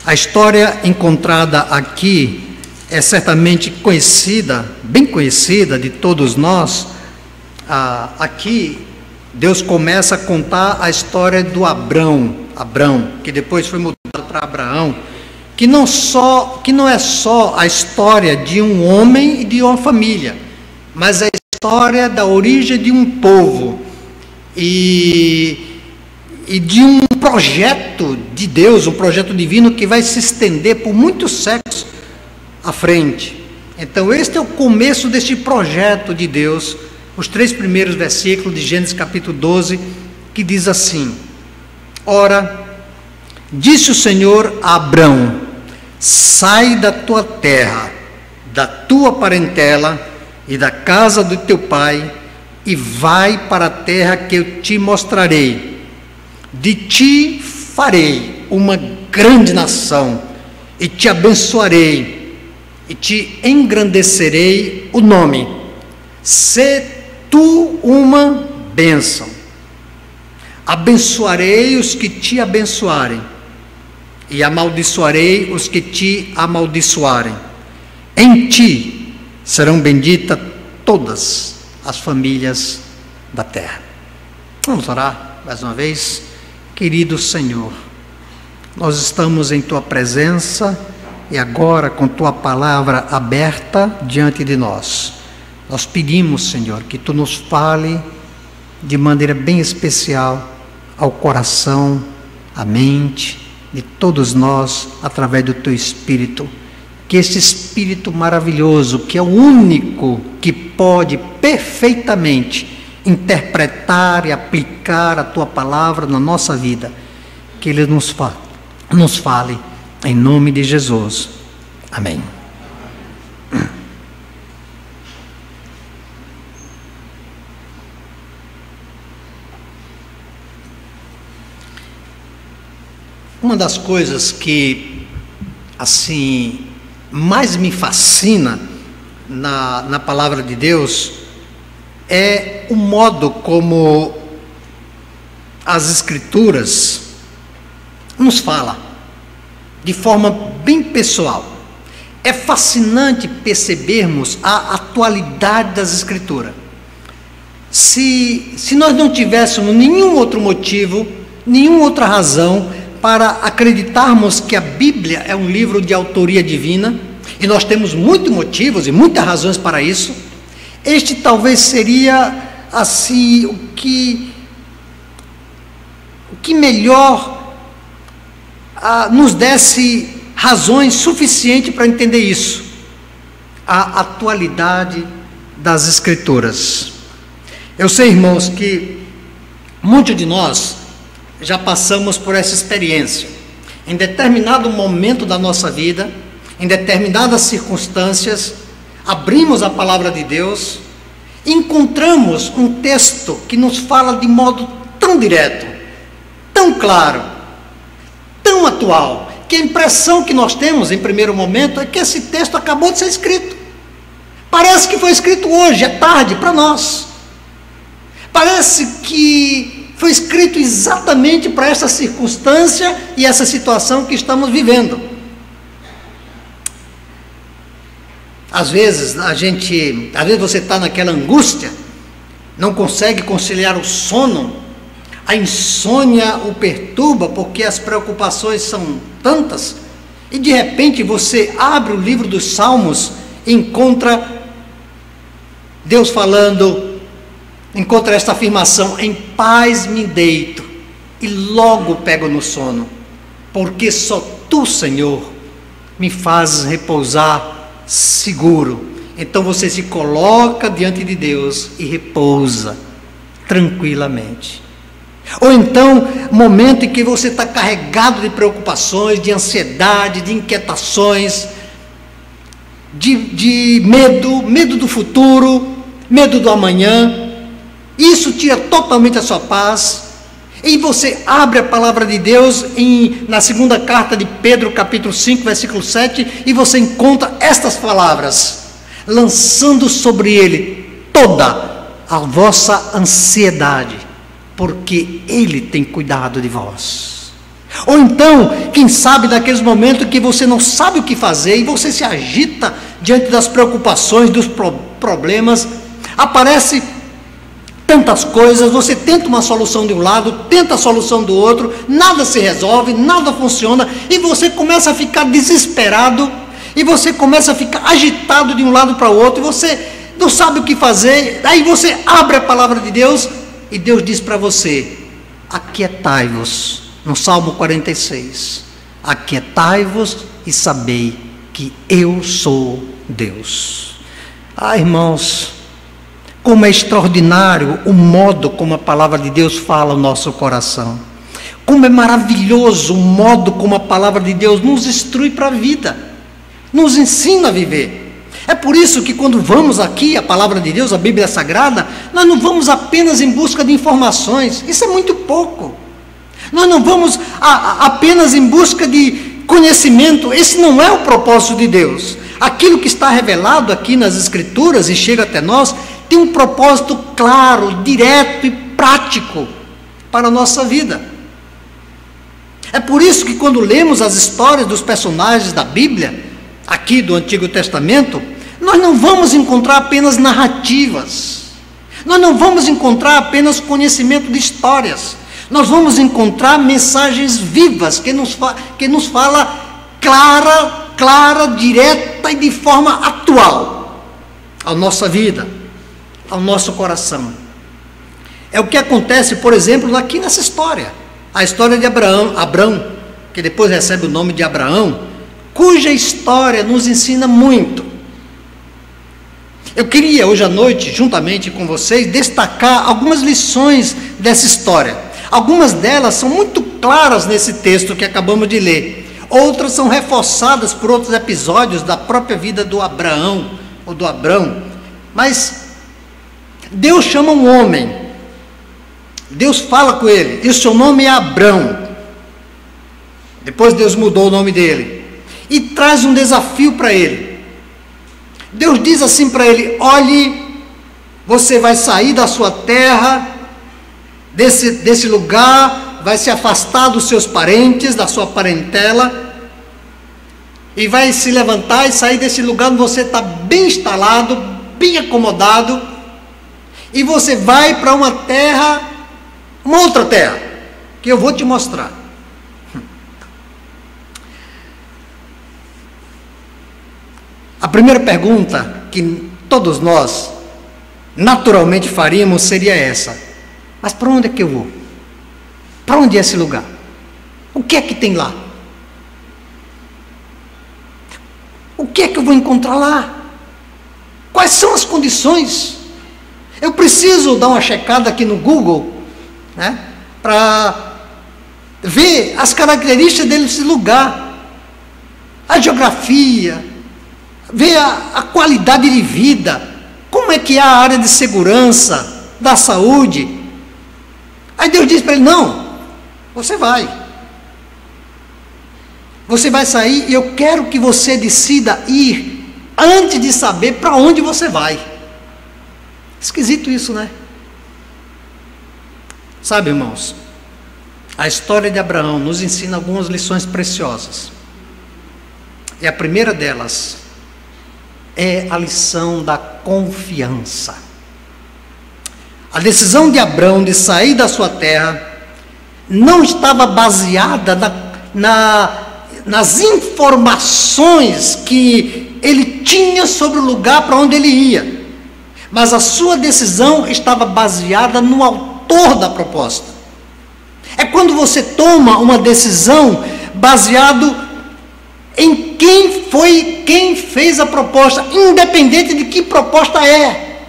A história encontrada aqui é certamente conhecida, bem conhecida de todos nós. Aqui Deus começa a contar a história do Abrão, que depois foi mudado para Abraão, que não é só a história de um homem e de uma família, mas a história da origem de um povo e de um projeto de Deus, um projeto divino que vai se estender por muitos séculos à frente. Então este é o começo deste projeto de Deus, os 3 primeiros versículos de Gênesis capítulo 12, que diz assim: Ora, disse o Senhor a Abrão: sai da tua terra, da tua parentela e da casa do teu pai, e vai para a terra que eu te mostrarei. De ti farei uma grande nação, e te abençoarei, e te engrandecerei o nome. Sê tu uma bênção. Abençoarei os que te abençoarem, e amaldiçoarei os que te amaldiçoarem. Em ti serão benditas todas as famílias da terra. Vamos orar mais uma vez. Querido Senhor, nós estamos em Tua presença e agora com Tua palavra aberta diante de nós. Nós pedimos, Senhor, que Tu nos fale de maneira bem especial ao coração, à mente de todos nós, através do Teu Espírito. Que esse Espírito maravilhoso, que é o único que pode perfeitamente interpretar e aplicar a Tua palavra na nossa vida, que Ele nos fale, em nome de Jesus. Amém. Uma das coisas que, assim, mais me fascina na palavra de Deus é o modo como as Escrituras nos falam, de forma bem pessoal. É fascinante percebermos a atualidade das Escrituras. Se nós não tivéssemos nenhum outro motivo, nenhuma outra razão para acreditarmos que a Bíblia é um livro de autoria divina, e nós temos muitos motivos e muitas razões para isso, este talvez seria assim o que melhor nos desse razões suficientes para entender isso, a atualidade das Escrituras. Eu sei, irmãos, que muitos de nós já passamos por essa experiência. Em determinado momento da nossa vida, em determinadas circunstâncias, abrimos a palavra de Deus, encontramos um texto que nos fala de modo tão direto, tão claro, tão atual, que a impressão que nós temos em primeiro momento é que esse texto acabou de ser escrito. Parece que foi escrito hoje, à tarde, para nós. Parece que foi escrito exatamente para essa circunstância e essa situação que estamos vivendo. Às vezes você está naquela angústia, não consegue conciliar o sono, a insônia o perturba porque as preocupações são tantas, e de repente você abre o livro dos Salmos e encontra Deus falando, encontra esta afirmação: em paz me deito e logo pego no sono, porque só Tu, Senhor, me fazes repousar seguro. Então você se coloca diante de Deus e repousa tranquilamente. Ou então, momento em que você está carregado de preocupações, de ansiedade, de inquietações, de medo do futuro, medo do amanhã. Isso tira totalmente a sua paz. E você abre a palavra de Deus na segunda carta de Pedro, capítulo 5, versículo 7, e você encontra estas palavras: lançando sobre ele toda a vossa ansiedade, porque ele tem cuidado de vós. Ou então, quem sabe naqueles momentos que você não sabe o que fazer e você se agita diante das preocupações, dos problemas, aparece tantas coisas, você tenta uma solução de um lado, tenta a solução do outro, nada se resolve, nada funciona, e você começa a ficar desesperado, e você começa a ficar agitado de um lado para o outro, e você não sabe o que fazer. Aí você abre a palavra de Deus, e Deus diz para você: aquietai-vos, no Salmo 46, aquietai-vos e sabei que eu sou Deus. Irmãos, como é extraordinário o modo como a palavra de Deus fala ao nosso coração. Como é maravilhoso o modo como a palavra de Deus nos instrui para a vida, nos ensina a viver. É por isso que quando vamos aqui, a palavra de Deus, a Bíblia Sagrada, nós não vamos apenas em busca de informações, isso é muito pouco. Nós não vamos apenas em busca de conhecimento, esse não é o propósito de Deus. Aquilo que está revelado aqui nas Escrituras e chega até nós, tem um propósito claro, direto e prático para a nossa vida. É por isso que quando lemos as histórias dos personagens da Bíblia, aqui do Antigo Testamento, nós não vamos encontrar apenas narrativas, nós não vamos encontrar apenas conhecimento de histórias, nós vamos encontrar mensagens vivas que nos fala clara, direta e de forma atual à nossa vida, ao nosso coração. É o que acontece, por exemplo, aqui nessa história, a história de Abrão, que depois recebe o nome de Abraão, cuja história nos ensina muito. Eu queria hoje à noite, juntamente com vocês, destacar algumas lições dessa história. Algumas delas são muito claras nesse texto que acabamos de ler. Outras são reforçadas por outros episódios da própria vida do Abraão, ou do Abrão. Mas Deus chama um homem, Deus fala com ele, e o seu nome é Abrão. Depois Deus mudou o nome dele, e traz um desafio para ele. Deus diz assim para ele: olhe, você vai sair da sua terra, desse lugar, vai se afastar dos seus parentes, da sua parentela, e vai se levantar e sair desse lugar onde você está bem instalado, bem acomodado, e você vai para uma terra, uma outra terra, que eu vou te mostrar. A primeira pergunta que todos nós naturalmente faríamos seria essa: mas para onde é que eu vou? Para onde é esse lugar? O que é que tem lá? O que é que eu vou encontrar lá? Quais são as condições? Eu preciso dar uma checada aqui no Google, né, para ver as características desse lugar, a geografia, ver a qualidade de vida, como é que é a área de segurança, da saúde. Aí Deus diz para ele: não, você vai sair, e eu quero que você decida ir antes de saber para onde você vai. Esquisito isso, né? Sabe, irmãos, a história de Abraão nos ensina algumas lições preciosas, e a primeira delas é a lição da confiança. A decisão de Abrão de sair da sua terra não estava baseada nas informações que ele tinha sobre o lugar para onde ele ia, mas a sua decisão estava baseada no autor da proposta. É quando você toma uma decisão baseado em quem fez a proposta, independente de que proposta é.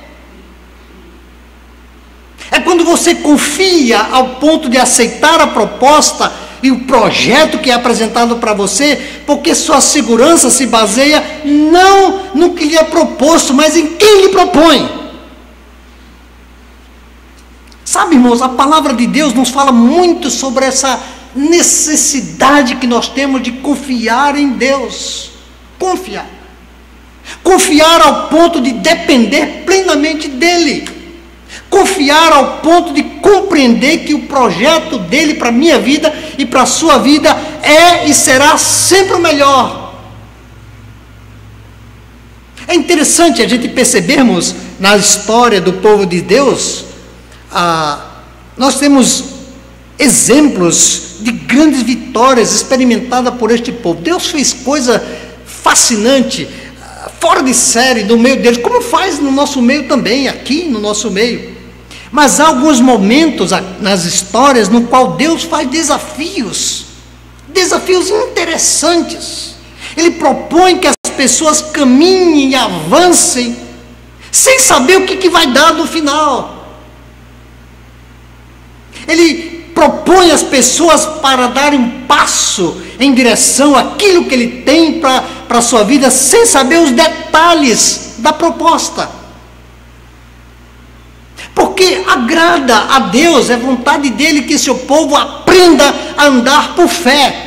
É quando você confia ao ponto de aceitar a proposta e o projeto que é apresentado para você, porque sua segurança se baseia não no que lhe é proposto, mas em quem lhe propõe. Sabe, irmãos, a palavra de Deus nos fala muito sobre essa necessidade que nós temos de confiar em Deus. Confiar ao ponto de depender plenamente dEle. confiar ao ponto de compreender que o projeto dele para a minha vida e para a sua vida é e será sempre o melhor. É interessante a gente percebermos na história do povo de Deus, nós temos exemplos de grandes vitórias experimentadas por este povo. Deus fez coisa fascinante, fora de série, no meio deles, como faz no nosso meio também, aqui no nosso meio. Mas há alguns momentos nas histórias no qual Deus faz desafios interessantes. Ele propõe que as pessoas caminhem e avancem, sem saber o que vai dar no final. Ele propõe as pessoas para darem um passo em direção àquilo que ele tem para a sua vida, sem saber os detalhes da proposta. Porque agrada a Deus, é vontade dele que seu povo aprenda a andar por fé.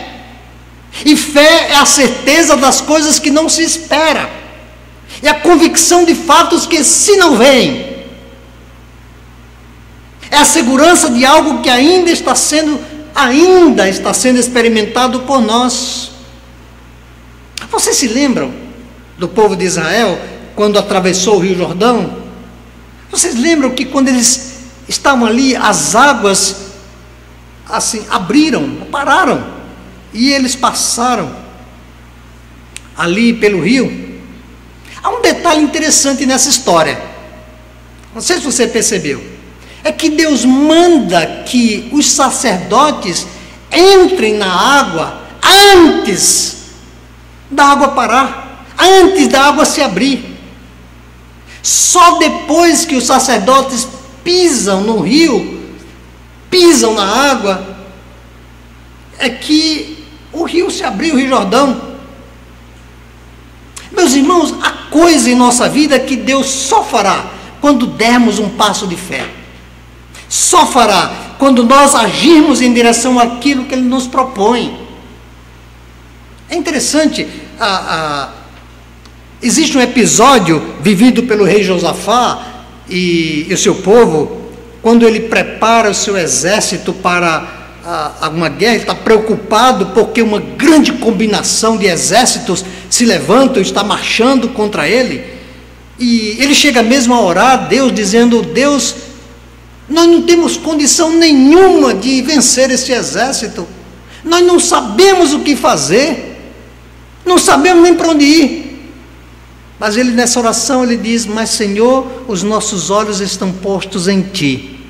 E fé é a certeza das coisas que não se espera. É a convicção de fatos que se não veem. É a segurança de algo que ainda está sendo experimentado por nós. Vocês se lembram do povo de Israel quando atravessou o Rio Jordão? Vocês lembram que quando eles estavam ali, as águas assim abriram, pararam, e eles passaram ali pelo rio? Há um detalhe interessante nessa história, não sei se você percebeu, é que Deus manda que os sacerdotes entrem na água antes da água parar, antes da água se abrir. Só depois que os sacerdotes pisam no rio, pisam na água, é que o rio se abriu, o Rio Jordão. Meus irmãos, há coisa em nossa vida que Deus só fará quando dermos um passo de fé. Só fará quando nós agirmos em direção àquilo que Ele nos propõe. É interessante, existe um episódio vivido pelo rei Josafá e o seu povo, quando ele prepara o seu exército para uma guerra. Ele está preocupado porque uma grande combinação de exércitos se levantam, está marchando contra ele, e ele chega mesmo a orar a Deus, dizendo: Deus, nós não temos condição nenhuma de vencer esse exército, nós não sabemos o que fazer, não sabemos nem para onde ir. Mas ele, nessa oração, ele diz: mas Senhor, os nossos olhos estão postos em Ti.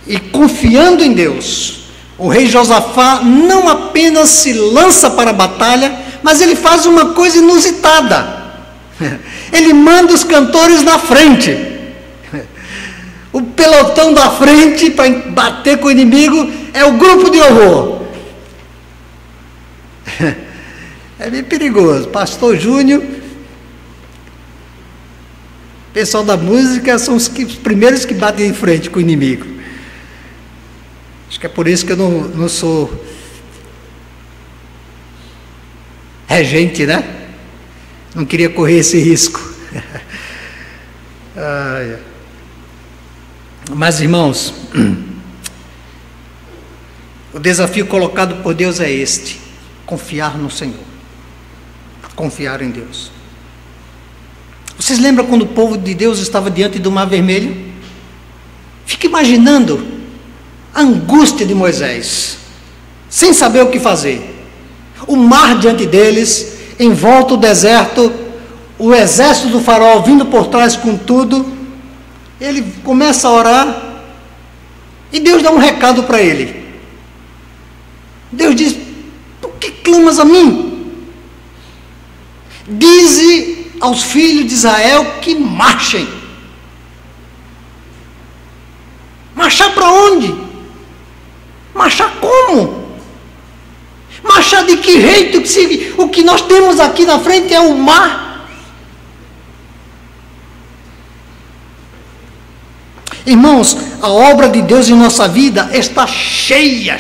E confiando em Deus, o rei Josafá não apenas se lança para a batalha, mas ele faz uma coisa inusitada. Ele manda os cantores na frente. O pelotão da frente para bater com o inimigo é o grupo de horror. É bem perigoso. Pastor Júnior, pessoal da música, são os primeiros que batem em frente com o inimigo. Acho que é por isso que eu não sou regente, né? Não queria correr esse risco. Mas, irmãos, o desafio colocado por Deus é este: confiar no Senhor, confiar em Deus. Vocês lembram quando o povo de Deus estava diante do Mar Vermelho? Fica imaginando a angústia de Moisés, sem saber o que fazer. O mar diante deles, em volta o deserto, o exército do faraó vindo por trás com tudo. Ele começa a orar e Deus dá um recado para ele. Deus diz: por que clamas a mim? Dize aos filhos de Israel que marchem. Marchar para onde? Marchar como? Marchar de que jeito? O que nós temos aqui na frente é o mar. Irmãos, a obra de Deus em nossa vida está cheia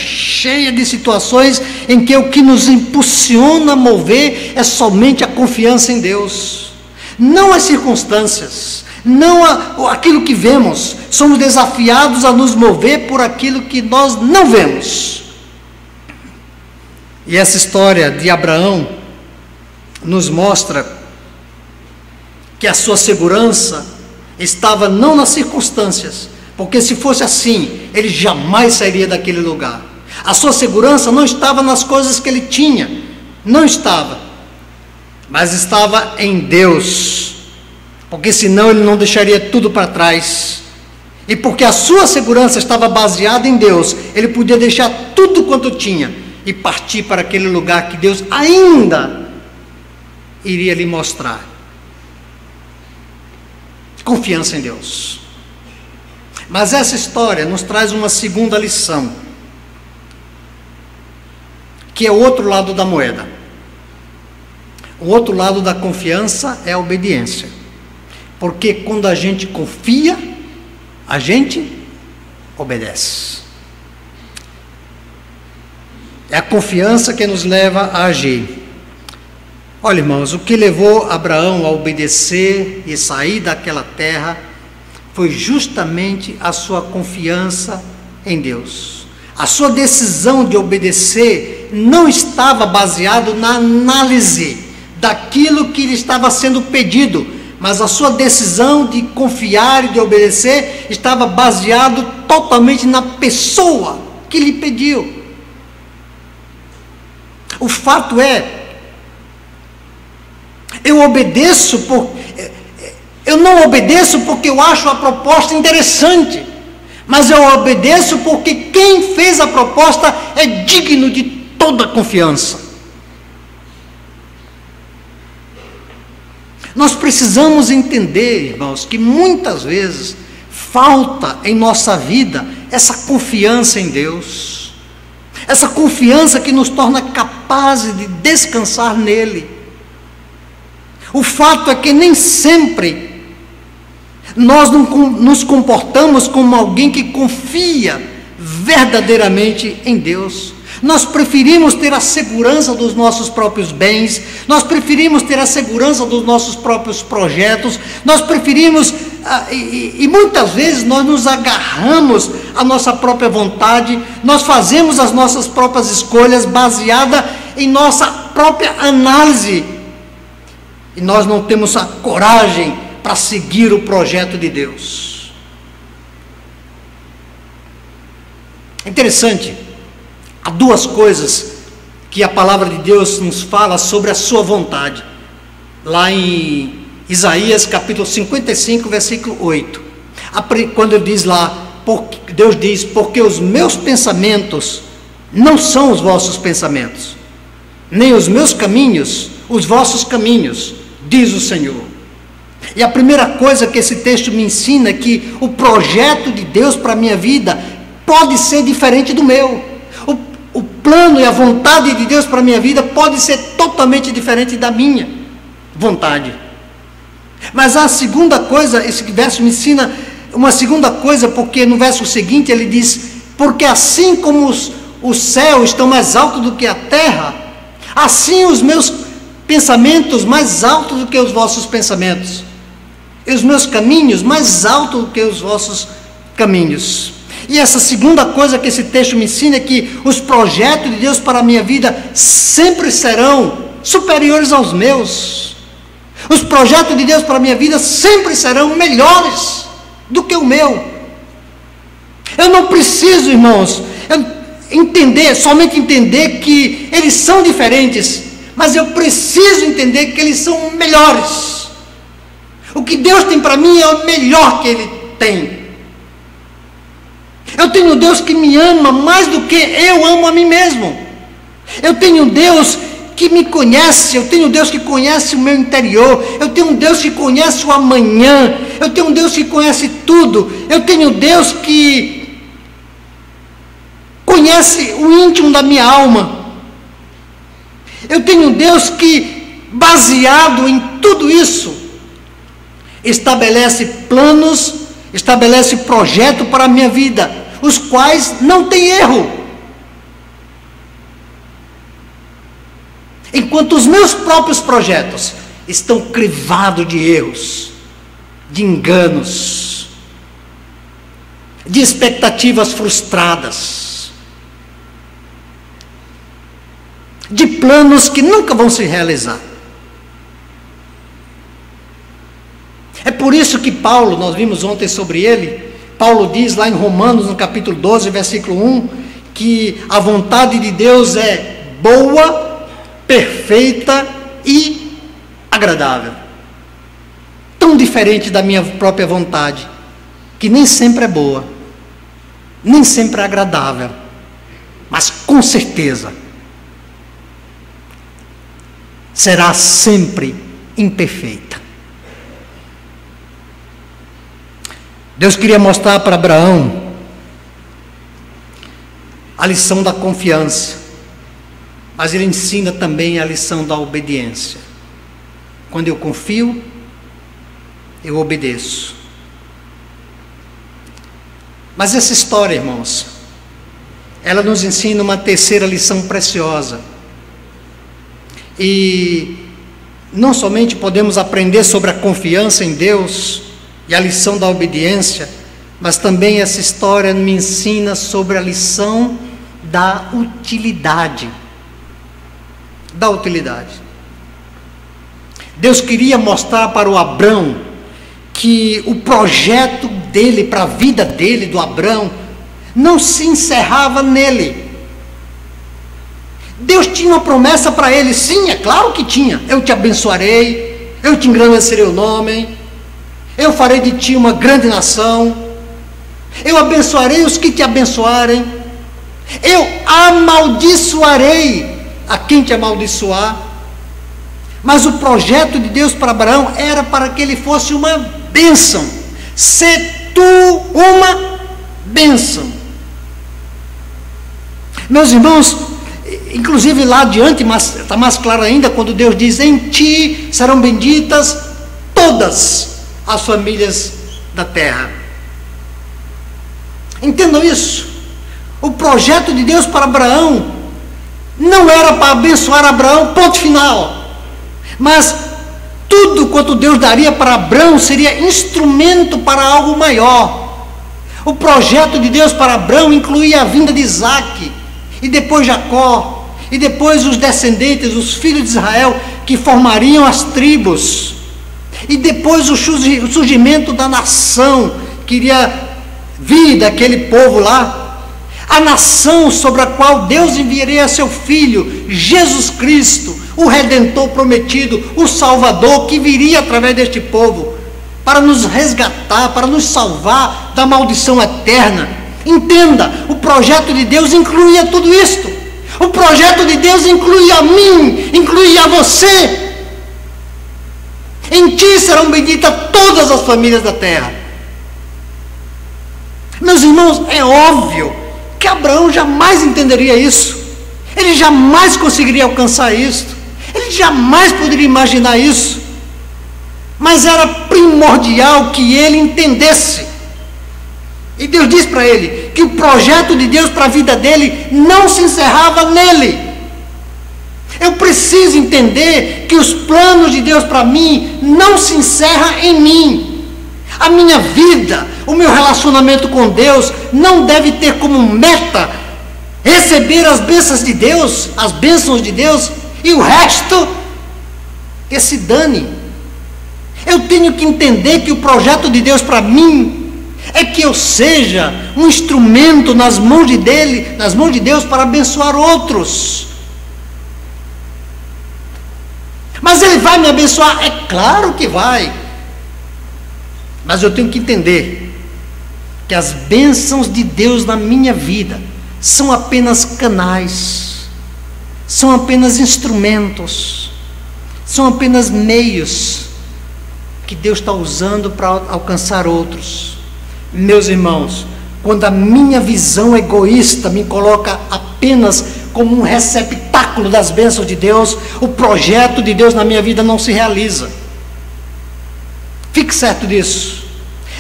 de situações em que o que nos impulsiona a mover é somente a confiança em Deus. não as circunstâncias, não aquilo que vemos. Somos desafiados a nos mover por aquilo que nós não vemos. E essa história de Abraão nos mostra que a sua segurança estava não nas circunstâncias, porque se fosse assim, ele jamais sairia daquele lugar. A sua segurança não estava nas coisas que ele tinha, não estava, mas estava em Deus, porque senão ele não deixaria tudo para trás. E porque a sua segurança estava baseada em Deus, ele podia deixar tudo quanto tinha e partir para aquele lugar que Deus ainda iria lhe mostrar. Confiança em Deus. Mas essa história nos traz uma segunda lição, que é o outro lado da moeda. O outro lado da confiança é a obediência. Porque quando a gente confia, a gente obedece. É a confiança que nos leva a agir. Olha, irmãos, o que levou Abraão a obedecer e sair daquela terra foi justamente a sua confiança em Deus. A sua decisão de obedecer não estava baseado na análise daquilo que lhe estava sendo pedido, mas a sua decisão de confiar e de obedecer estava baseado totalmente na pessoa que lhe pediu. O fato é, eu não obedeço porque eu acho a proposta interessante, mas eu obedeço porque quem fez a proposta é digno de toda confiança. Nós precisamos entender, irmãos, que muitas vezes falta em nossa vida essa confiança em Deus, essa confiança que nos torna capazes de descansar nele. O fato é que nem sempre nós nos comportamos como alguém que confia verdadeiramente em Deus. Nós preferimos ter a segurança dos nossos próprios bens, nós preferimos ter a segurança dos nossos próprios projetos, nós preferimos, e muitas vezes nós nos agarramos à nossa própria vontade, nós fazemos as nossas próprias escolhas baseadas em nossa própria análise, e nós não temos a coragem para seguir o projeto de Deus. É interessante, há duas coisas que a palavra de Deus nos fala sobre a sua vontade. Lá em Isaías capítulo 55, versículo 8. Quando ele diz lá, Deus diz, porque os meus pensamentos não são os vossos pensamentos, nem os meus caminhos, os vossos caminhos, diz o Senhor. E a primeira coisa que esse texto me ensina é que o projeto de Deus para a minha vida pode ser diferente do meu. O plano e a vontade de Deus para a minha vida pode ser totalmente diferente da minha vontade. Mas a segunda coisa, esse verso me ensina uma segunda coisa, porque no verso seguinte ele diz, porque assim como os céus estão mais altos do que a terra, assim os meus pensamentos mais altos do que os vossos pensamentos, e os meus caminhos mais altos do que os vossos caminhos. E essa segunda coisa que esse texto me ensina é que os projetos de Deus para a minha vida sempre serão superiores aos meus. Os projetos de Deus para a minha vida sempre serão melhores do que o meu. Eu não preciso, irmãos, somente entender que eles são diferentes, mas eu preciso entender que eles são melhores. O que Deus tem para mim é o melhor que Ele tem. Eu tenho um Deus que me ama mais do que eu amo a mim mesmo. Eu tenho um Deus que me conhece, eu tenho um Deus que conhece o meu interior, eu tenho um Deus que conhece o amanhã, eu tenho um Deus que conhece tudo, eu tenho um Deus que conhece o íntimo da minha alma. Eu tenho um Deus que, baseado em tudo isso, estabelece planos, estabelece projeto para a minha vida, os quais não tem erro. Enquanto os meus próprios projetos estão crivados de erros, de enganos, de expectativas frustradas, de planos que nunca vão se realizar. É por isso que Paulo, nós vimos ontem sobre ele, Paulo diz lá em Romanos, no capítulo 12, versículo 1, que a vontade de Deus é boa, perfeita e agradável. Tão diferente da minha própria vontade, que nem sempre é boa, nem sempre é agradável, mas com certeza será sempre imperfeita. Deus queria mostrar para Abraão a lição da confiança, mas Ele ensina também a lição da obediência. Quando eu confio, eu obedeço. Mas essa história, irmãos, ela nos ensina uma terceira lição preciosa. E não somente podemos aprender sobre a confiança em Deus e a lição da obediência, mas também essa história me ensina sobre a lição da utilidade. Da utilidade. Deus queria mostrar para o Abrão que o projeto dele, para a vida dele, do Abrão, não se encerrava nele. Deus tinha uma promessa para ele, sim, é claro que tinha. Eu te abençoarei, eu te engrandecerei o nome, eu farei de ti uma grande nação, eu abençoarei os que te abençoarem, eu amaldiçoarei a quem te amaldiçoar. Mas o projeto de Deus para Abraão era para que ele fosse uma bênção. Se tu uma bênção. Meus irmãos, inclusive lá adiante, mas está mais claro ainda, quando Deus diz: em ti serão benditas todas as famílias da terra. Entendam isso. O projeto de Deus para Abraão não era para abençoar Abraão, ponto final. Mas tudo quanto Deus daria para Abraão seria instrumento para algo maior. O projeto de Deus para Abraão incluía a vinda de Isaque, e depois Jacó, e depois os descendentes, os filhos de Israel, que formariam as tribos, e depois o surgimento da nação que iria vir daquele povo lá, a nação sobre a qual Deus enviaria seu Filho, Jesus Cristo, o Redentor prometido, o Salvador, que viria através deste povo, para nos resgatar, para nos salvar da maldição eterna. Entenda, o projeto de Deus incluía tudo isto. O projeto de Deus incluía a mim, incluía a você. Em ti serão benditas todas as famílias da terra. Meus irmãos, é óbvio que Abraão jamais entenderia isso. Ele jamais conseguiria alcançar isso. Ele jamais poderia imaginar isso. Mas era primordial que ele entendesse. E Deus diz para ele que o projeto de Deus para a vida dele não se encerrava nele. Eu preciso entender que os planos de Deus para mim não se encerram em mim. A minha vida, o meu relacionamento com Deus não deve ter como meta receber as bênçãos de Deus, as bênçãos de Deus, e o resto que se dane. Eu tenho que entender que o projeto de Deus para mim é que eu seja um instrumento nas mãos de Deus para abençoar outros. Mas Ele vai me abençoar? É claro que vai. Mas eu tenho que entender que as bênçãos de Deus na minha vida são apenas canais, são apenas instrumentos, são apenas meios que Deus está usando para alcançar outros. Meus irmãos, quando a minha visão egoísta me coloca apenas como um receptáculo das bênçãos de Deus, o projeto de Deus na minha vida não se realiza. Fique certo disso.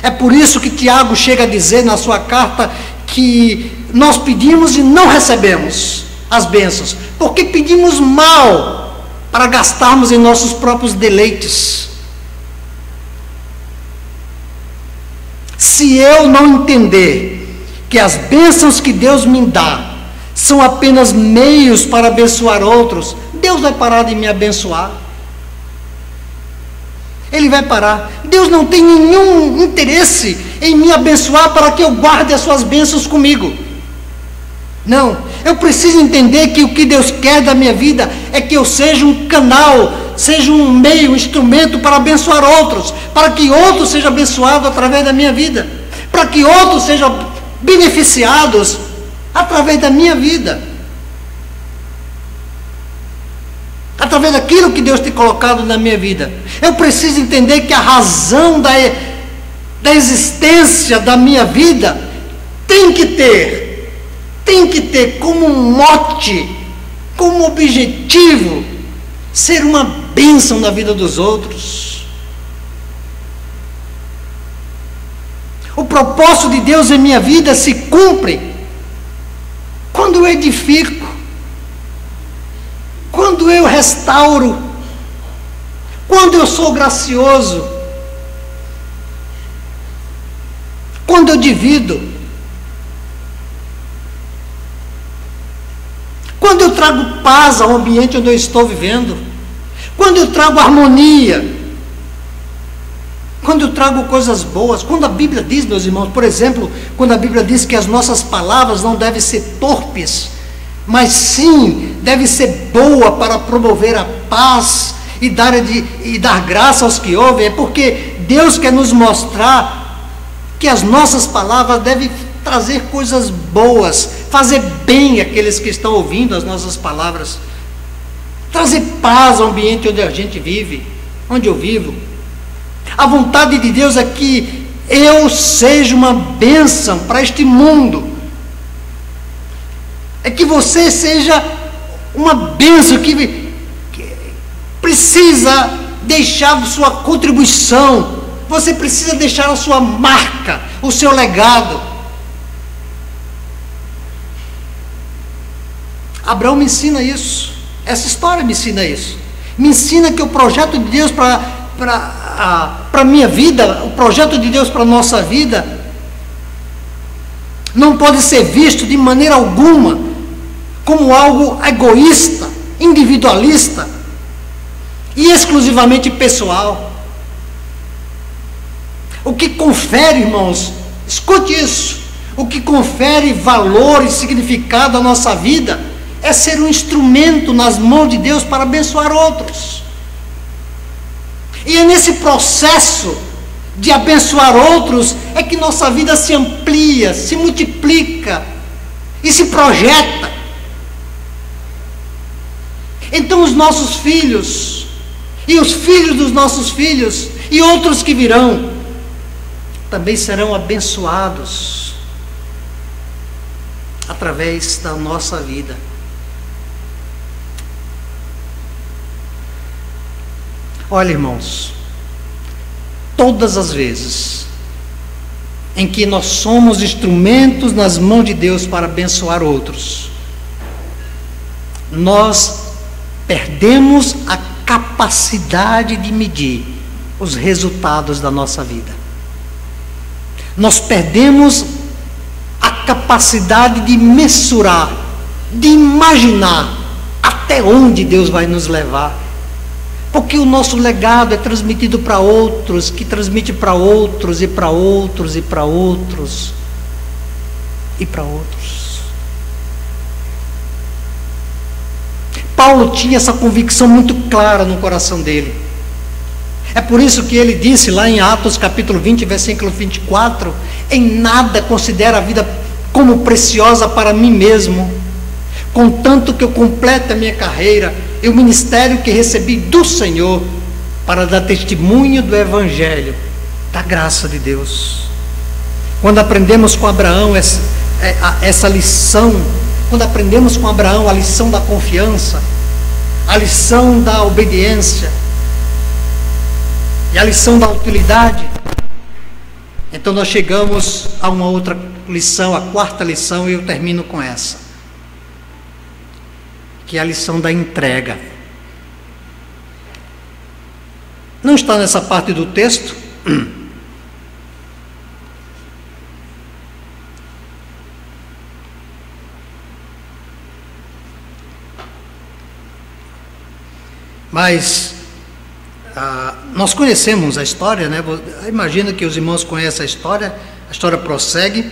É por isso que Tiago chega a dizer na sua carta que nós pedimos e não recebemos as bênçãos, porque pedimos mal para gastarmos em nossos próprios deleites. Se eu não entender que as bênçãos que Deus me dá são apenas meios para abençoar outros, Deus vai parar de me abençoar. Ele vai parar. Deus não tem nenhum interesse em me abençoar para que eu guarde as suas bênçãos comigo. Não, eu preciso entender que o que Deus quer da minha vida é que eu seja um canal, seja um meio, um instrumento para abençoar outros, para que outros sejam abençoados através da minha vida, para que outros sejam beneficiados através da minha vida, através daquilo que Deus tem colocado na minha vida. Eu preciso entender que a razão da existência da minha vida tem que ter como um mote, como objetivo, ser uma bênção na vida dos outros. O propósito de Deus em minha vida se cumpre quando eu edifico, quando eu restauro, quando eu sou gracioso, quando eu divido, quando eu trago paz ao ambiente onde eu estou vivendo, quando eu trago harmonia, quando eu trago coisas boas, quando a Bíblia diz, meus irmãos, por exemplo, quando a Bíblia diz que as nossas palavras não devem ser torpes, mas sim deve ser boa para promover a paz e dar graça aos que ouvem, é porque Deus quer nos mostrar que as nossas palavras devem trazer coisas boas, fazer bem àqueles que estão ouvindo as nossas palavras, trazer paz ao ambiente onde a gente vive, onde eu vivo. A vontade de Deus é que eu seja uma bênção para este mundo, é que você seja uma bênção que precisa deixar sua contribuição, você precisa deixar a sua marca, o seu legado. Abraão me ensina isso, essa história me ensina isso, me ensina que o projeto de Deus para a minha vida, o projeto de Deus para a nossa vida, não pode ser visto de maneira alguma como algo egoísta, individualista e exclusivamente pessoal. O que confere, irmãos, escute isso, o que confere valor e significado à nossa vida é ser um instrumento nas mãos de Deus para abençoar outros. E é nesse processo de abençoar outros é que nossa vida se amplia, se multiplica e se projeta. Então os nossos filhos e os filhos dos nossos filhos e outros que virão também serão abençoados através da nossa vida. Olha, irmãos, todas as vezes em que nós somos instrumentos nas mãos de Deus para abençoar outros, nós perdemos a capacidade de medir os resultados da nossa vida. Nós perdemos a capacidade de mensurar, de imaginar até onde Deus vai nos levar. Porque o nosso legado é transmitido para outros, que transmite para outros, e para outros, e para outros, e para outros. Paulo tinha essa convicção muito clara no coração dele. É por isso que ele disse lá em Atos capítulo 20, versículo 24, em nada considero a vida como preciosa para mim mesmo, contanto que eu complete a minha carreira e o ministério que recebi do Senhor para dar testemunho do Evangelho, da graça de Deus. Quando aprendemos com Abraão essa lição, quando aprendemos com Abraão a lição da confiança, a lição da obediência e a lição da utilidade, então nós chegamos a uma outra lição, a quarta lição, e eu termino com essa, que é a lição da entrega. Não está nessa parte do texto. Mas nós conhecemos a história, né? Eu imagino que os irmãos conhecem a história prossegue.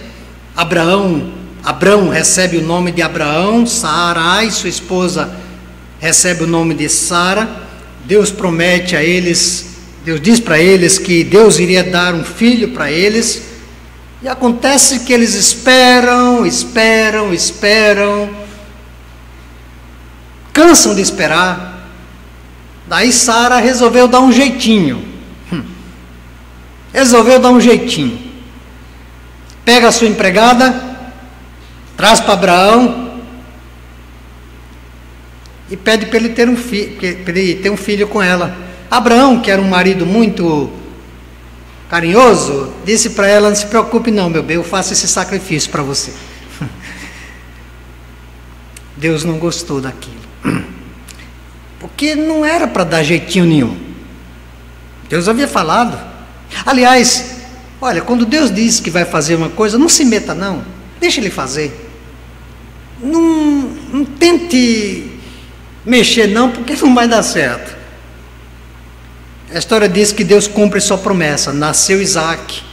Abrão recebe o nome de Abraão, Sarai, sua esposa, recebe o nome de Sara. Deus promete a eles, Deus diz para eles que Deus iria dar um filho para eles, e acontece que eles esperam, cansam de esperar. Daí Sara resolveu dar um jeitinho. Pega a sua empregada, traz para Abraão e pede para ele ter um filho com ela. Abraão, que era um marido muito carinhoso, disse para ela: não se preocupe não, meu bem, eu faço esse sacrifício para você. Deus não gostou daquilo, porque não era para dar jeitinho nenhum. Deus havia falado. Aliás, olha, quando Deus diz que vai fazer uma coisa, não se meta não, deixa Ele fazer. Não tente mexer não, porque não vai dar certo. A história diz que Deus cumpre sua promessa, nasceu Isaac.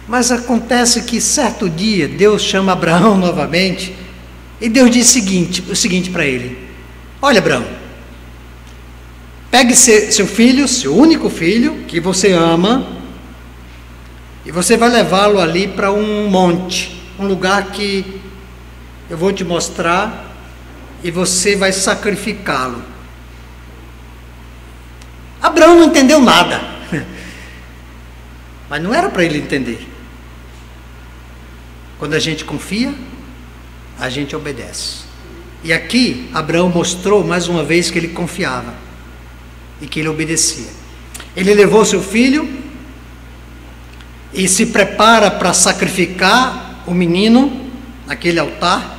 Mas acontece que certo dia Deus chama Abraão novamente, e Deus diz o seguinte para ele: olha, Abraão, pegue seu filho, seu único filho, que você ama, e você vai levá-lo ali para um monte, um lugar que eu vou te mostrar, e você vai sacrificá-lo. Abraão não entendeu nada, mas não era para ele entender. Quando a gente confia, a gente obedece. E aqui Abraão mostrou mais uma vez que ele confiava e que ele obedecia. Ele levou seu filho e se prepara para sacrificar o menino naquele altar.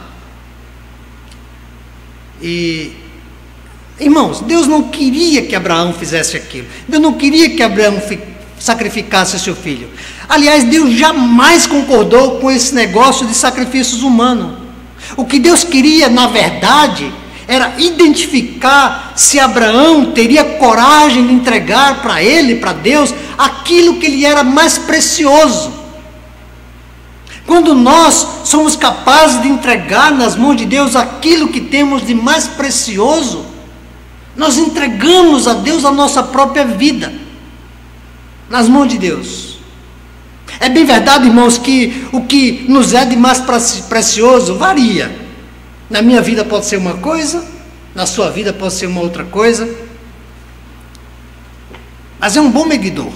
E, irmãos, Deus não queria que Abraão fizesse aquilo. Deus não queria que Abraão sacrificasse seu filho. Aliás, Deus jamais concordou com esse negócio de sacrifícios humanos. O que Deus queria, na verdade, era identificar se Abraão teria coragem de entregar para ele, para Deus, aquilo que lhe era mais precioso. Quando nós somos capazes de entregar nas mãos de Deus aquilo que temos de mais precioso, nós entregamos a Deus a nossa própria vida, nas mãos de Deus. É bem verdade, irmãos, que o que nos é de mais precioso varia. Na minha vida pode ser uma coisa, na sua vida pode ser uma outra coisa, mas é um bom medidor.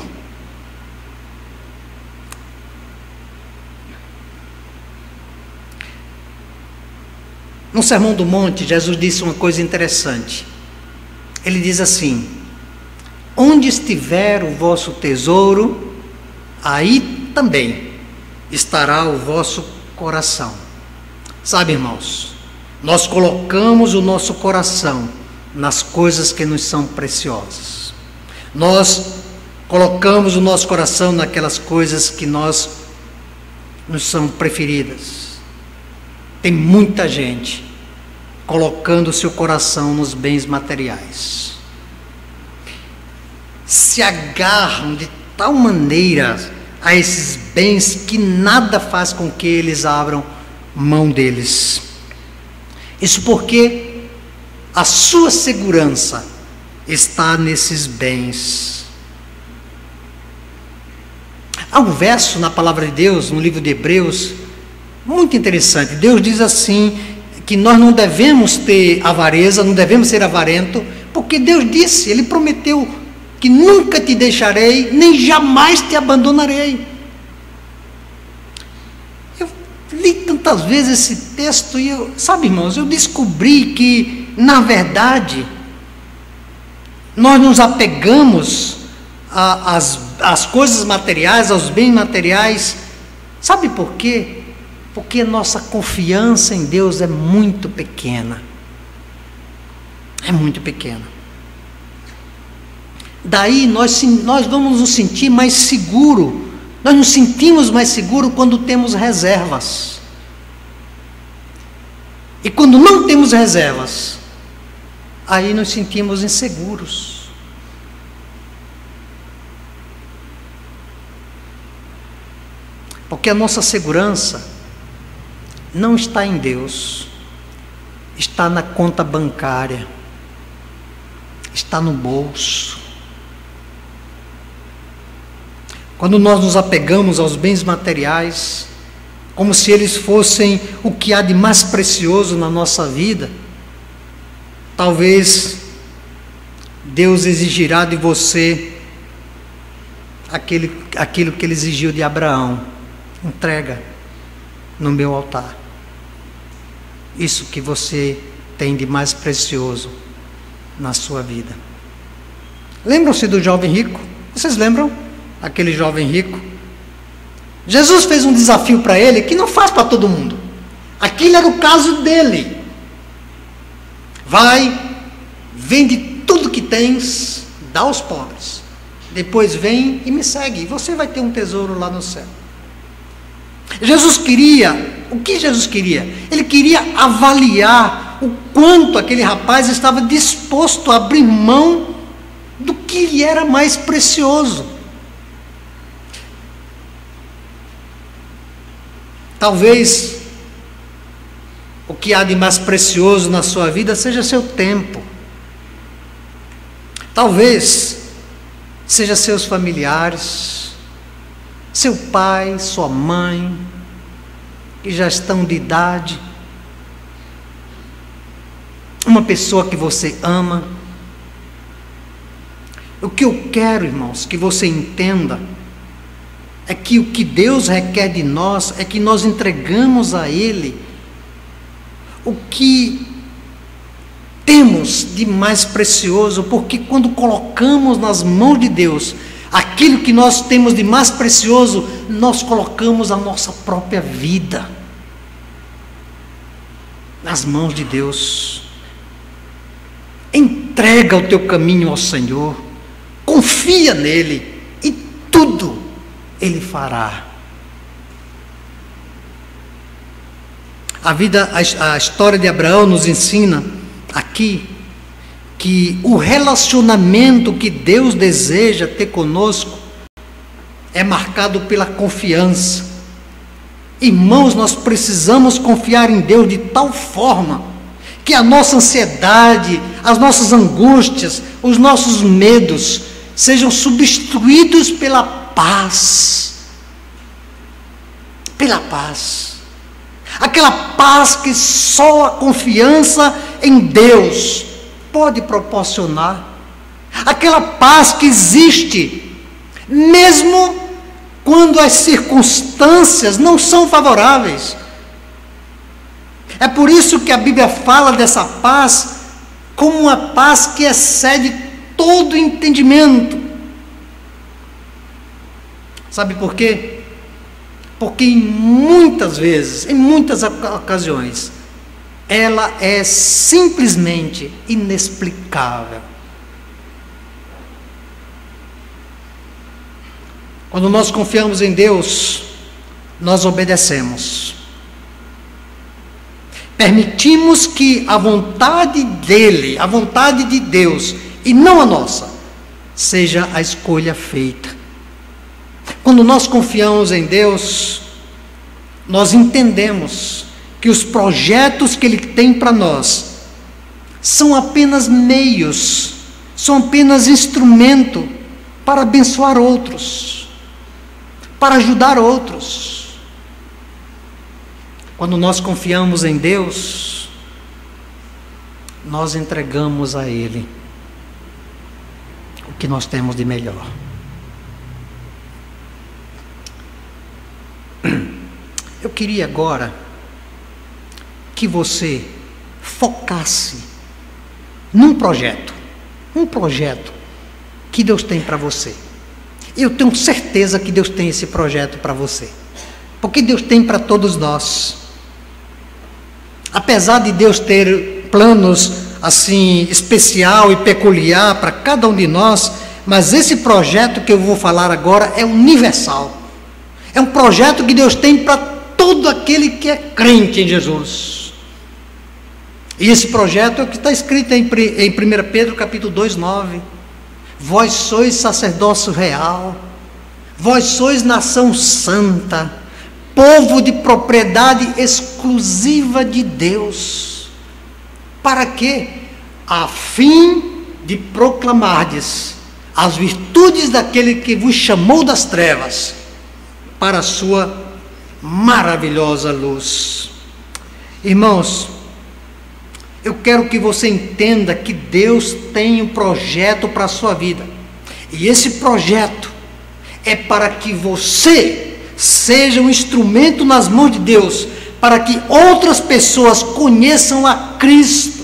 No Sermão do Monte, Jesus disse uma coisa interessante. Ele diz assim: onde estiver o vosso tesouro, aí também estará o vosso coração. Sabe, irmãos, nós colocamos o nosso coração nas coisas que nos são preciosas. Nós colocamos o nosso coração naquelas coisas que nos são preferidas. Tem muita gente colocando o seu coração nos bens materiais. Se agarram de tal maneira a esses bens que nada faz com que eles abram mão deles. Isso porque a sua segurança está nesses bens. Há um verso na palavra de Deus, no livro de Hebreus, muito interessante. Deus diz assim, que nós não devemos ter avareza, não devemos ser avarento, porque Deus disse, Ele prometeu que nunca te deixarei, nem jamais te abandonarei. Eu li tantas vezes esse texto e sabe, irmãos, eu descobri que, na verdade, nós nos apegamos às coisas materiais, aos bens materiais. Sabe por quê? Porque a nossa confiança em Deus é muito pequena. É muito pequena. Daí nós vamos nos sentir mais seguros. Nós nos sentimos mais seguros quando temos reservas. E quando não temos reservas, aí nos sentimos inseguros. Porque a nossa segurança não está em Deus, está na conta bancária, está no bolso. Quando nós nos apegamos aos bens materiais, como se eles fossem o que há de mais precioso na nossa vida, talvez Deus exigirá de você aquilo que Ele exigiu de Abraão: entrega no meu altar isso que você tem de mais precioso na sua vida. Lembram-se do jovem rico? Vocês lembram? Aquele jovem rico. Jesus fez um desafio para ele que não faz para todo mundo. Aquilo era o caso dele. Vai, vende tudo que tens, dá aos pobres. Depois vem e me segue. E você vai ter um tesouro lá no céu. Jesus queria, o que Jesus queria? Ele queria avaliar o quanto aquele rapaz estava disposto a abrir mão do que lhe era mais precioso. Talvez o que há de mais precioso na sua vida seja seu tempo. Talvez seja seus familiares, seu pai, sua mãe, que já estão de idade, uma pessoa que você ama. O que eu quero, irmãos, que você entenda é que o que Deus requer de nós é que nós entregamos a Ele o que temos de mais precioso, porque quando colocamos nas mãos de Deus aquilo que nós temos de mais precioso, nós colocamos a nossa própria vida nas mãos de Deus. Entrega o teu caminho ao Senhor, confia nele e tudo Ele fará. A história de Abraão nos ensina aqui que o relacionamento que Deus deseja ter conosco é marcado pela confiança. Irmãos, nós precisamos confiar em Deus de tal forma que a nossa ansiedade, as nossas angústias, os nossos medos sejam substituídos pela paz. Pela paz. Aquela paz que só a confiança em Deus pode proporcionar. Aquela paz que existe mesmo quando as circunstâncias não são favoráveis. É por isso que a Bíblia fala dessa paz como uma paz que excede todo entendimento. Sabe por quê? Porque muitas vezes, em muitas ocasiões, ela é simplesmente inexplicável. Quando nós confiamos em Deus, nós obedecemos. Permitimos que a vontade dEle, a vontade de Deus, e não a nossa, seja a escolha feita. Quando nós confiamos em Deus, nós entendemos que os projetos que Ele tem para nós são apenas meios, são apenas instrumento para abençoar outros, para ajudar outros. Quando nós confiamos em Deus, nós entregamos a Ele o que nós temos de melhor. Eu queria agora que você focasse num projeto, um projeto que Deus tem para você. Eu tenho certeza que Deus tem esse projeto para você, porque Deus tem para todos nós. Apesar de Deus ter planos assim especial e peculiar para cada um de nós, mas esse projeto que eu vou falar agora é universal. É um projeto que Deus tem para todo aquele que é crente em Jesus. E esse projeto é o que está escrito em 1 Pedro capítulo 2, 9. Vós sois sacerdócio real, vós sois nação santa, povo de propriedade exclusiva de Deus. Para quê? A fim de proclamardes as virtudes daquele que vos chamou das trevas para a sua maravilhosa luz. Irmãos, eu quero que você entenda que Deus tem um projeto para a sua vida. E esse projeto é para que você seja um instrumento nas mãos de Deus, para que outras pessoas conheçam a Cristo.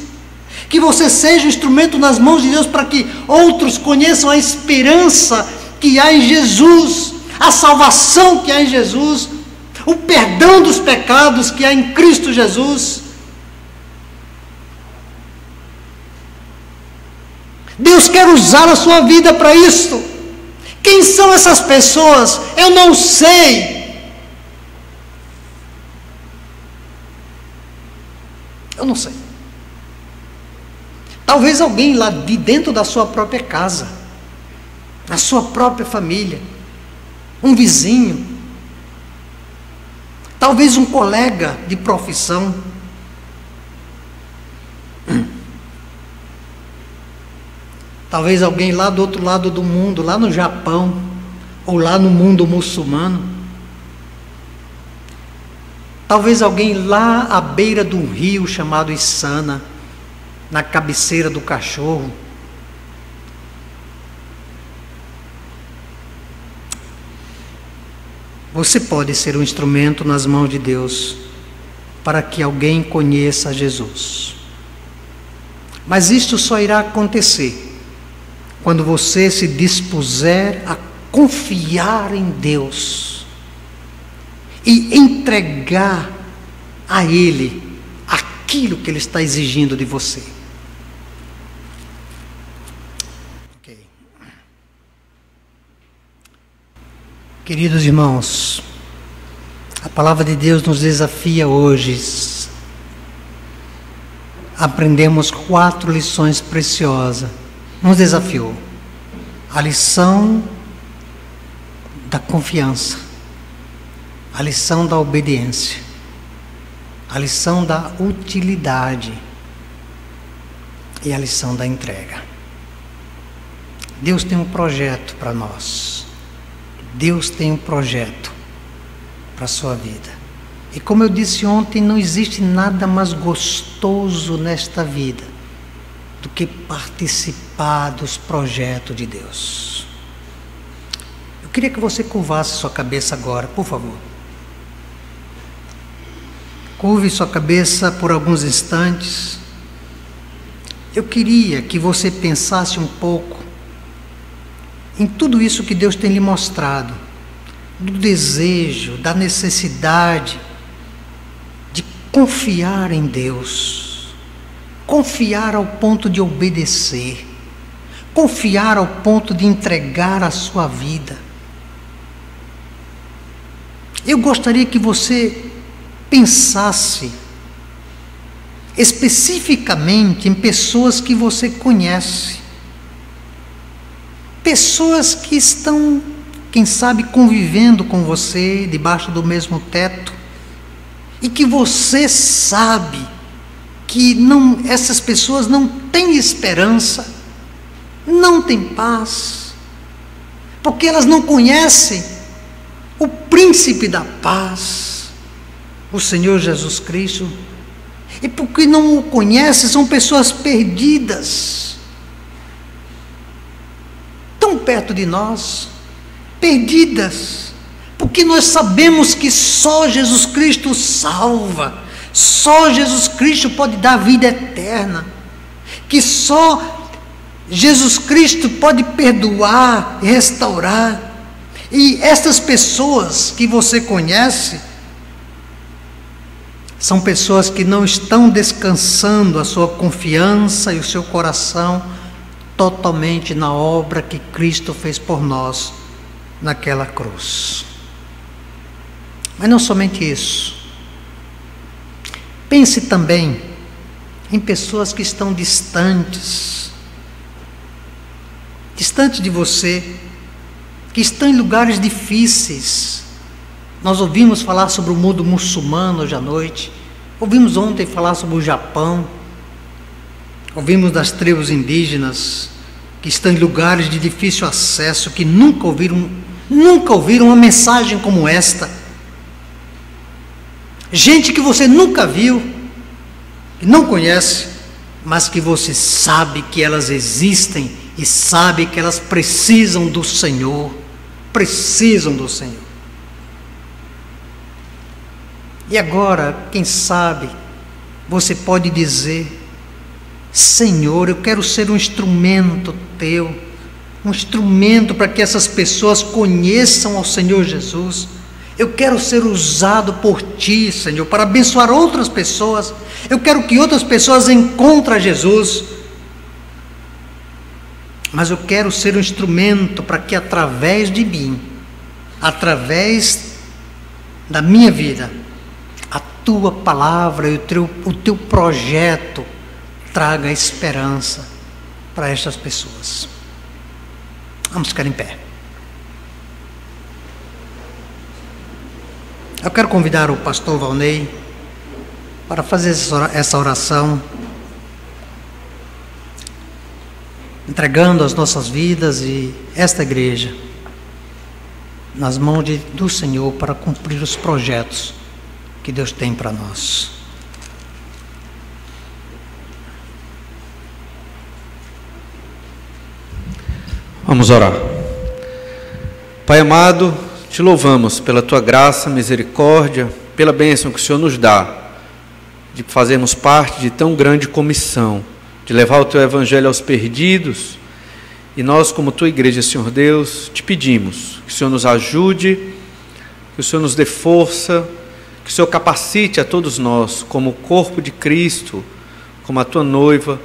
Que você seja um instrumento nas mãos de Deus para que outros conheçam a esperança que há em Jesus, a salvação que há em Jesus, o perdão dos pecados que há em Cristo Jesus. Deus quer usar a sua vida para isso. Quem são essas pessoas? Eu não sei. Eu não sei. Talvez alguém lá de dentro da sua própria casa, na sua própria família, um vizinho, talvez um colega de profissão, talvez alguém lá do outro lado do mundo, lá no Japão, ou lá no mundo muçulmano, talvez alguém lá à beira de um rio chamado Içana, na cabeceira do cachorro. Você pode ser um instrumento nas mãos de Deus para que alguém conheça Jesus. Mas isto só irá acontecer quando você se dispuser a confiar em Deus e entregar a Ele aquilo que Ele está exigindo de você. Queridos irmãos, a palavra de Deus nos desafia hoje. Aprendemos 4 lições preciosas. Nos desafiou. A lição da confiança, a lição da obediência, a lição da utilidade e a lição da entrega. Deus tem um projeto para nós. Deus tem um projeto para a sua vida. E como eu disse ontem, não existe nada mais gostoso nesta vida do que participar dos projetos de Deus. Eu queria que você curvasse sua cabeça agora, por favor. Curve sua cabeça por alguns instantes. Eu queria que você pensasse um pouco em tudo isso que Deus tem lhe mostrado, do desejo, da necessidade de confiar em Deus, confiar ao ponto de obedecer, confiar ao ponto de entregar a sua vida. Eu gostaria que você pensasse especificamente em pessoas que você conhece, pessoas que estão, quem sabe, convivendo com você, debaixo do mesmo teto, e que você sabe que essas pessoas não têm esperança, não têm paz, porque elas não conhecem o príncipe da paz, o Senhor Jesus Cristo, e porque não o conhecem, são pessoas perdidas, tão perto de nós, perdidas, porque nós sabemos que só Jesus Cristo salva, só Jesus Cristo pode dar vida eterna, que só Jesus Cristo pode perdoar e restaurar. E essas pessoas que você conhece são pessoas que não estão descansando a sua confiança e o seu coração totalmente na obra que Cristo fez por nós naquela cruz. Mas não somente isso. Pense também em pessoas que estão distantes de você, que estão em lugares difíceis. Nós ouvimos falar sobre o mundo muçulmano hoje à noite, ouvimos ontem falar sobre o Japão, ouvimos das tribos indígenas que estão em lugares de difícil acesso, que nunca ouviram uma mensagem como esta. Gente que você nunca viu, que não conhece, mas que você sabe que elas existem e sabe que elas precisam do Senhor, precisam do Senhor. E agora, quem sabe, você pode dizer: Senhor, eu quero ser um instrumento teu, um instrumento para que essas pessoas conheçam ao Senhor Jesus. Eu quero ser usado por ti, Senhor, para abençoar outras pessoas. Eu quero que outras pessoas encontrem Jesus. Mas eu quero ser um instrumento para que através de mim, através da minha vida, a tua palavra e o teu projeto traga esperança para estas pessoas. Vamos ficar em pé. Eu quero convidar o pastor Valnei para fazer essa oração, entregando as nossas vidas e esta igreja nas mãos do Senhor para cumprir os projetos que Deus tem para nós. Vamos orar. Pai amado, te louvamos pela tua graça, misericórdia, pela bênção que o Senhor nos dá de fazermos parte de tão grande comissão, de levar o teu evangelho aos perdidos. E nós, como tua igreja, Senhor Deus, te pedimos que o Senhor nos ajude, que o Senhor nos dê força, que o Senhor capacite a todos nós, como o corpo de Cristo, como a tua noiva,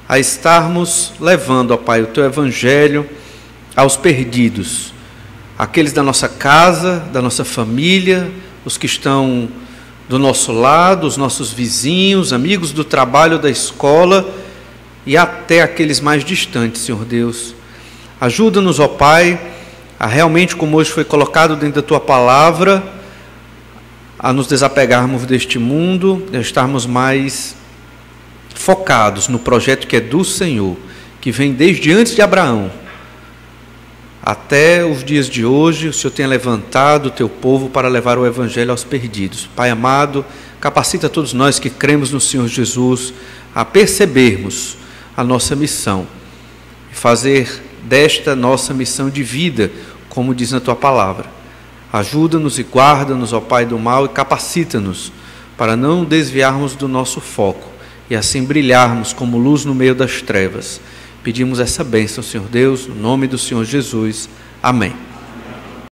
a estarmos levando, ó Pai, o teu evangelho aos perdidos, aqueles da nossa casa, da nossa família, os que estão do nosso lado, os nossos vizinhos, amigos do trabalho, da escola e até aqueles mais distantes, Senhor Deus. Ajuda-nos, ó Pai, a realmente, como hoje foi colocado dentro da tua palavra, a nos desapegarmos deste mundo, a estarmos mais focados no projeto que é do Senhor, que vem desde antes de Abraão até os dias de hoje. O Senhor tem levantado o teu povo para levar o evangelho aos perdidos. Pai amado, capacita todos nós que cremos no Senhor Jesus a percebermos a nossa missão e fazer desta nossa missão de vida, como diz na tua palavra. Ajuda-nos e guarda-nos, ó Pai do mal, e capacita-nos para não desviarmos do nosso foco e assim brilharmos como luz no meio das trevas. Pedimos essa bênção, Senhor Deus, no nome do Senhor Jesus. Amém.